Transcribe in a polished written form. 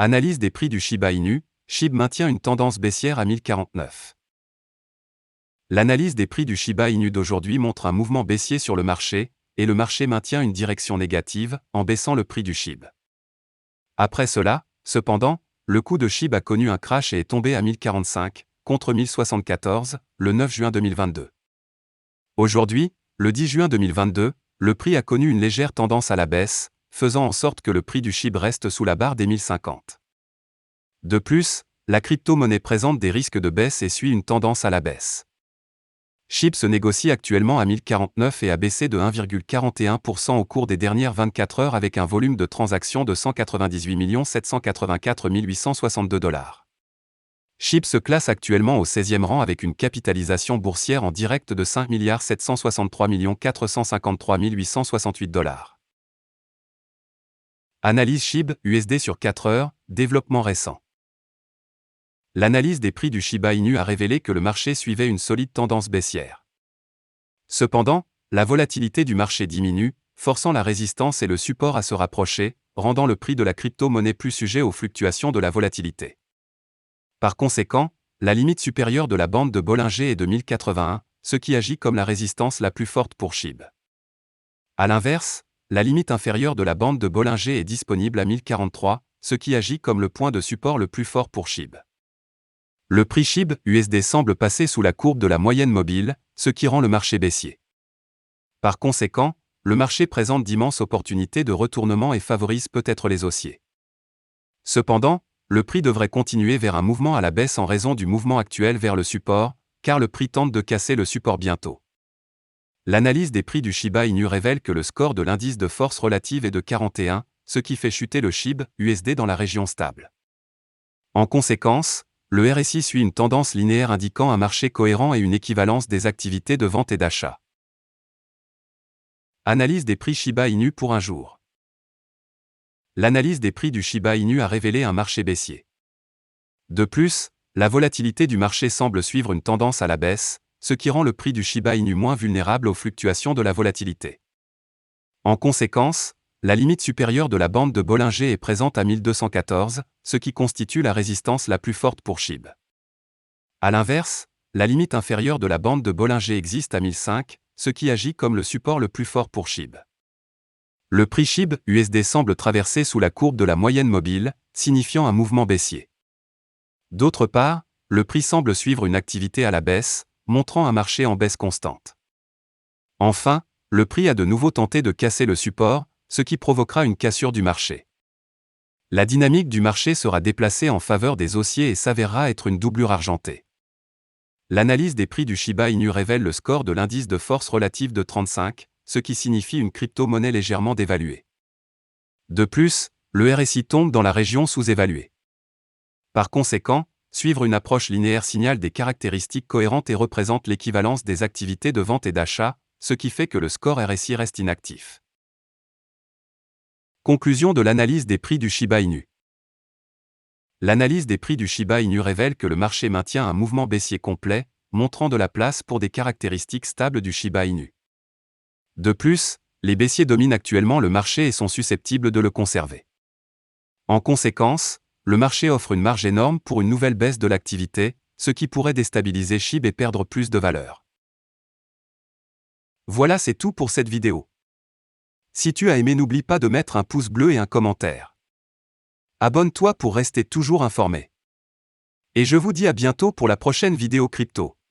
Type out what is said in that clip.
Analyse des prix du Shiba Inu, SHIB maintient une tendance baissière à 1049. L'analyse des prix du Shiba Inu d'aujourd'hui montre un mouvement baissier sur le marché, et le marché maintient une direction négative, en baissant le prix du SHIB. Après cela, cependant, le coût de SHIB a connu un crash et est tombé à 1045, contre 1074, le 9 juin 2022. Aujourd'hui, le 10 juin 2022, le prix a connu une légère tendance à la baisse, faisant en sorte que le prix du SHIB reste sous la barre des 1050. De plus, la crypto-monnaie présente des risques de baisse et suit une tendance à la baisse. SHIB se négocie actuellement à 1049 et a baissé de 1,41% au cours des dernières 24 heures avec un volume de transactions de 198 784 862 $. SHIB se classe actuellement au 16e rang avec une capitalisation boursière en direct de 5 763 453 868 $. Analyse SHIB USD sur 4 heures, développement récent. L'analyse des prix du Shiba Inu a révélé que le marché suivait une solide tendance baissière. Cependant, la volatilité du marché diminue, forçant la résistance et le support à se rapprocher, rendant le prix de la crypto-monnaie plus sujet aux fluctuations de la volatilité. Par conséquent, la limite supérieure de la bande de Bollinger est de 1081, ce qui agit comme la résistance la plus forte pour SHIB. A l'inverse, la limite inférieure de la bande de Bollinger est disponible à 1043, ce qui agit comme le point de support le plus fort pour SHIB. Le prix SHIB USD semble passer sous la courbe de la moyenne mobile, ce qui rend le marché baissier. Par conséquent, le marché présente d'immenses opportunités de retournement et favorise peut-être les haussiers. Cependant, le prix devrait continuer vers un mouvement à la baisse en raison du mouvement actuel vers le support, car le prix tente de casser le support bientôt. L'analyse des prix du Shiba Inu révèle que le score de l'indice de force relative est de 41, ce qui fait chuter le SHIB USD dans la région stable. En conséquence, le RSI suit une tendance linéaire indiquant un marché cohérent et une équivalence des activités de vente et d'achat. Analyse des prix Shiba Inu pour un jour. L'analyse des prix du Shiba Inu a révélé un marché baissier. De plus, la volatilité du marché semble suivre une tendance à la baisse, ce qui rend le prix du Shiba Inu moins vulnérable aux fluctuations de la volatilité. En conséquence, la limite supérieure de la bande de Bollinger est présente à 1214, ce qui constitue la résistance la plus forte pour SHIB. A l'inverse, la limite inférieure de la bande de Bollinger existe à 1005, ce qui agit comme le support le plus fort pour SHIB. Le prix SHIB USD semble traverser sous la courbe de la moyenne mobile, signifiant un mouvement baissier. D'autre part, le prix semble suivre une activité à la baisse, montrant un marché en baisse constante. Enfin, le prix a de nouveau tenté de casser le support, ce qui provoquera une cassure du marché. La dynamique du marché sera déplacée en faveur des haussiers et s'avérera être une doublure argentée. L'analyse des prix du Shiba Inu révèle le score de l'indice de force relative de 35, ce qui signifie une crypto-monnaie légèrement dévaluée. De plus, le RSI tombe dans la région sous-évaluée. Par conséquent, suivre une approche linéaire signale des caractéristiques cohérentes et représente l'équivalence des activités de vente et d'achat, ce qui fait que le score RSI reste inactif. Conclusion de l'analyse des prix du Shiba Inu. L'analyse des prix du Shiba Inu révèle que le marché maintient un mouvement baissier complet, montrant de la place pour des caractéristiques stables du Shiba Inu. De plus, les baissiers dominent actuellement le marché et sont susceptibles de le conserver. En conséquence, le marché offre une marge énorme pour une nouvelle baisse de l'activité, ce qui pourrait déstabiliser SHIB et perdre plus de valeur. Voilà, c'est tout pour cette vidéo. Si tu as aimé, n'oublie pas de mettre un pouce bleu et un commentaire. Abonne-toi pour rester toujours informé. Et je vous dis à bientôt pour la prochaine vidéo crypto.